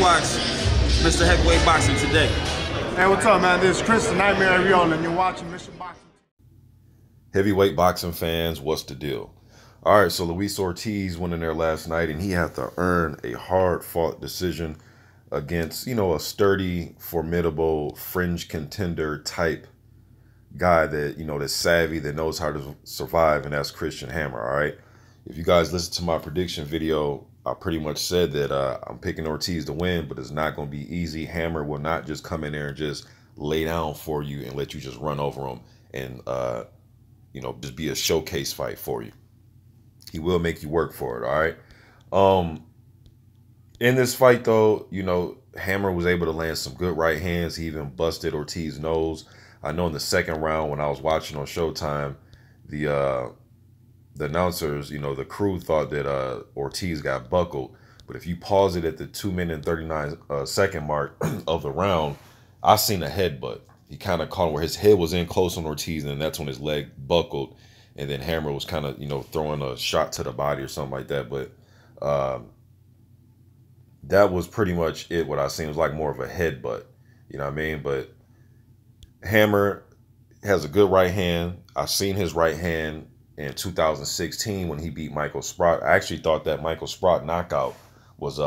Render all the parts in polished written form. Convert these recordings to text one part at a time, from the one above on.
watch Mr. Heavyweight Boxing today. Hey, what's up, man? This is Chris, the Nightmare Ariel, and you're watching Mission Boxing. Heavyweight boxing fans, what's the deal? All right, so Luis Ortiz went in there last night, and he had to earn a hard-fought decision against, a sturdy, formidable, fringe contender type guy that, that's savvy, that knows how to survive, and that's Christian Hammer, all right? If you guys listen to my prediction video, I pretty much said that I'm picking Ortiz to win, but it's not going to be easy. Hammer will not just come in there and just lay down for you and let you just run over him and, just be a showcase fight for you. He will make you work for it, all right? In this fight, though, Hammer was able to land some good right hands. He even busted Ortiz's nose. I know in the second round when I was watching on Showtime, the announcers, the crew thought that Ortiz got buckled. But if you pause it at the 2-minute and 39-second mark of the round, I seen a headbutt. He kind of caught him where his head was in close on Ortiz, and that's when his leg buckled. And then Hammer was kind of, throwing a shot to the body or something like that. But that was pretty much it. What I seen was like more of a headbutt. You know what I mean? But Hammer has a good right hand. I've seen his right hand in 2016 when he beat Michael Sprott. I actually thought that Michael Sprott knockout was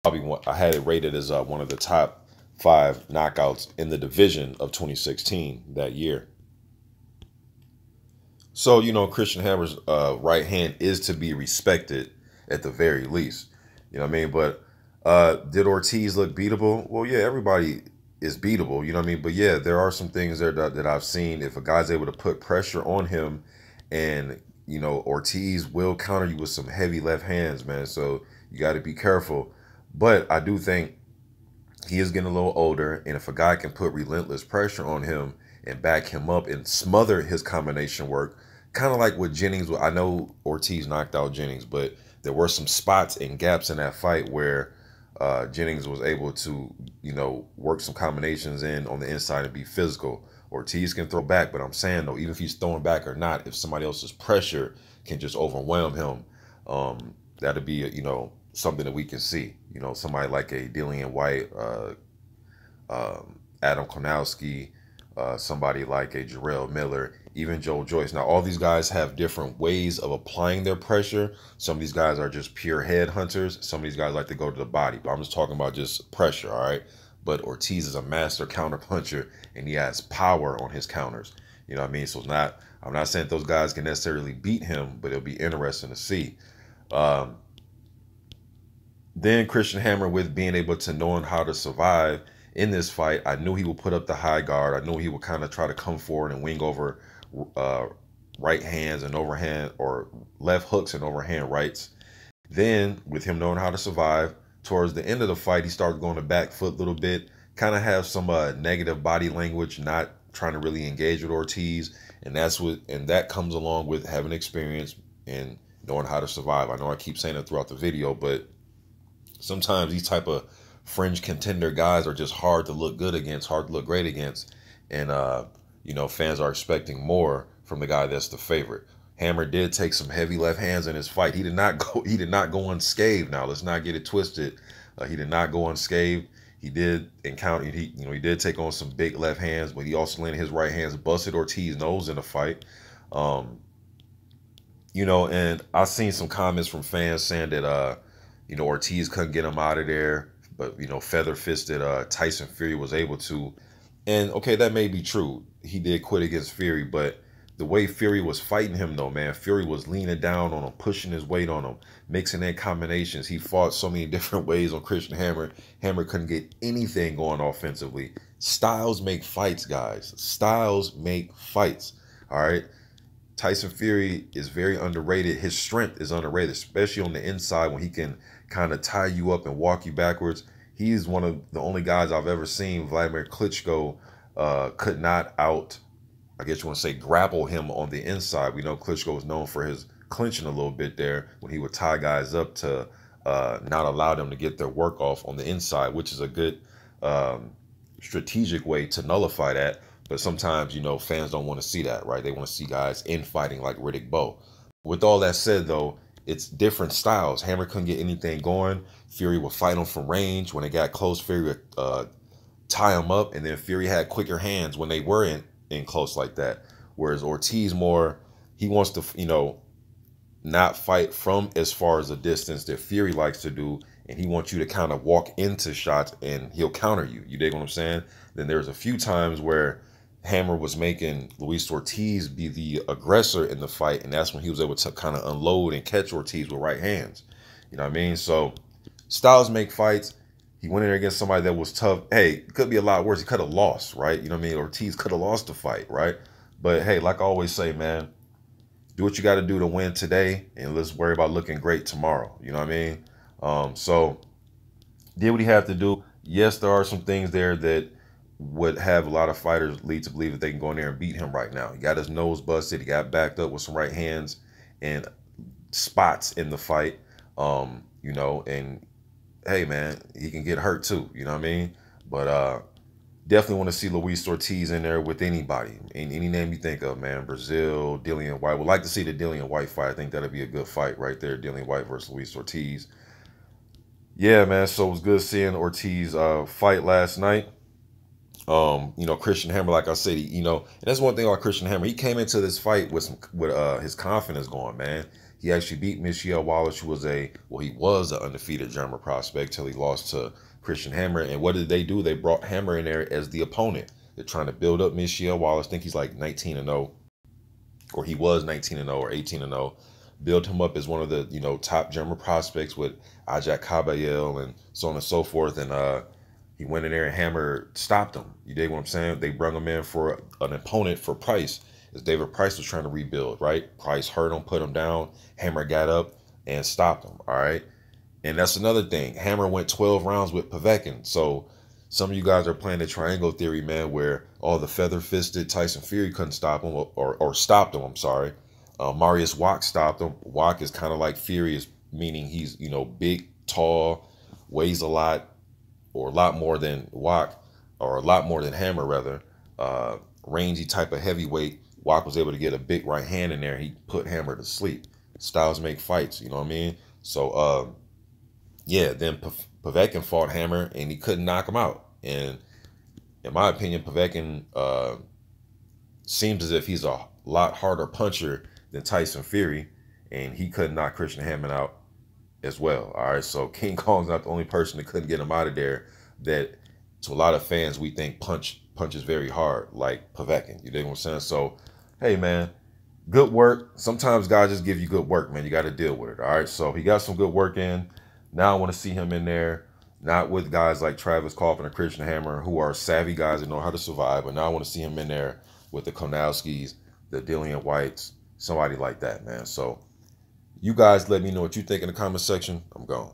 probably one, I had it rated as one of the top 5 knockouts in the division of 2016 that year. So, Christian Hammer's right hand is to be respected at the very least. You know what I mean? But did Ortiz look beatable? Well, yeah, everybody is beatable. You know what I mean? But yeah, there are some things there that I've seen. If a guy's able to put pressure on him, and, Ortiz will counter you with some heavy left hands, man. So you got to be careful. But I do think he is getting a little older. And if a guy can put relentless pressure on him and back him up and smother his combination work, kind of like what Jennings, I know Ortiz knocked out Jennings, but there were some spots and gaps in that fight where Jennings was able to, work some combinations in on the inside and be physical. Ortiz can throw back, but I'm saying, though, even if he's throwing back or not, if somebody else's pressure can just overwhelm him, that'll be, something that we can see. Somebody like a Dillian White, Adam Konowski, somebody like a Jarrell Miller, even Joe Joyce. Now, all these guys have different ways of applying their pressure. Some of these guys are just pure head hunters. Some of these guys like to go to the body. But I'm just talking about just pressure, all right? But Ortiz is a master counter puncher, and he has power on his counters. You know what I mean? So it's not, I'm not saying those guys can necessarily beat him, but it'll be interesting to see. Then Christian Hammer, with being able to knowing how to survive in this fight, I knew he would put up the high guard. I knew he would kind of try to come forward and wing over right hands and overhand, or left hooks and overhand rights. Then with him knowing how to survive, towards the end of the fight, he started going to back foot a little bit, kind of have some negative body language, not trying to really engage with Ortiz. And that comes along with having experience and knowing how to survive. I know I keep saying it throughout the video, but sometimes these type of fringe contender guys are just hard to look good against, hard to look great against. And, fans are expecting more from the guy that's the favorite. Hammer did take some heavy left hands in his fight. He did not go unscathed. Now, let's not get it twisted. He did not go unscathed. He did encounter, he did take on some big left hands, but he also landed his right hands, busted Ortiz's nose in the fight. And I've seen some comments from fans saying that, Ortiz couldn't get him out of there, but, feather-fisted Tyson Fury was able to. And, okay, that may be true. He did quit against Fury, but the way Fury was fighting him, though, man, Fury was leaning down on him, pushing his weight on him, mixing in combinations. He fought so many different ways on Christian Hammer. Hammer couldn't get anything going offensively. Styles make fights, guys. Styles make fights, all right? Tyson Fury is very underrated. His strength is underrated, especially on the inside when he can kind of tie you up and walk you backwards. He's one of the only guys I've ever seen, Vladimir Klitschko, could not I guess you want to say, grapple him on the inside. We know Klitschko was known for his clinching a little bit there when he would tie guys up to not allow them to get their work off on the inside, which is a good strategic way to nullify that. But sometimes, fans don't want to see that, right? They want to see guys infighting like Riddick Bowe. With all that said, though, it's different styles. Hammer couldn't get anything going. Fury would fight him from range. When it got close, Fury would tie him up, and then Fury had quicker hands when they were in close like that. Whereas Ortiz more, he wants to, you know, not fight from as far as a distance that Fury likes to do, and he wants you to kind of walk into shots and he'll counter you. You dig what I'm saying? Then there's a few times where Hammer was making Luis Ortiz be the aggressor in the fight, and that's when he was able to kind of unload and catch Ortiz with right hands. You know what I mean? So styles make fights. He went in there against somebody that was tough. Hey, it could be a lot worse. He could have lost, right? You know what I mean? Ortiz could have lost the fight, right? But hey, like I always say, man, do what you got to do to win today, and let's worry about looking great tomorrow. You know what I mean? So did what he had to do. Yes, there are some things there that would have a lot of fighters lead to believe that they can go in there and beat him right now. He got his nose busted. He got backed up with some right hands and spots in the fight. You know, and hey, man, he can get hurt too. You know what I mean? But definitely want to see Luis Ortiz in there with anybody. Any name you think of, man. Brazil, Dillian White. Would like to see the Dillian White fight. I think that'd be a good fight right there. Dillian White versus Luis Ortiz. Yeah, man. So it was good seeing Ortiz fight last night. You know, Christian Hammer, like I said, you know, and that's one thing about Christian Hammer. He came into this fight with his confidence going, man. He actually beat Michelle Wallace, who was he was an undefeated German prospect till he lost to Christian Hammer. And what did they do? They brought Hammer in there as the opponent. They're trying to build up Michelle Wallace. I think he's like 19-0, or he was 19-0 or 18-0. Build him up as one of the, you know, top German prospects with Ajak Caballel and so on and so forth. And he went in there and Hammer stopped him. You dig what I'm saying? They brought him in for an opponent for Price, as David Price was trying to rebuild, right? Price hurt him, put him down. Hammer got up and stopped him, all right? And that's another thing. Hammer went 12 rounds with Povetkin. So some of you guys are playing the triangle theory, man, where all the feather-fisted Tyson Fury couldn't stop him, or stopped him, I'm sorry. Marius Wack stopped him. Wack is kind of like Fury, meaning he's, you know, big, tall, weighs a lot, or a lot more than Wack, or a lot more than Hammer, rather. Rangy type of heavyweight. Wack was able to get a big right hand in there. He put Hammer to sleep. Styles make fights, you know what I mean? So, yeah, then Povetkin fought Hammer, and he couldn't knock him out. And in my opinion, Povetkin seems as if he's a lot harder puncher than Tyson Fury, and he couldn't knock Christian Hammer out as well. All right, so King Kong's not the only person that couldn't get him out of there. That to a lot of fans we think punches very hard, like Povetkin. You dig what I'm saying? So, hey, man, good work. Sometimes guys just give you good work, man. You got to deal with it. All right, so he got some good work in. Now I want to see him in there, not with guys like Travis Coffin or Christian Hammer, who are savvy guys that know how to survive, but now I want to see him in there with the Konowskis, the Dillian Whites, somebody like that, man. So you guys let me know what you think in the comment section. I'm gone.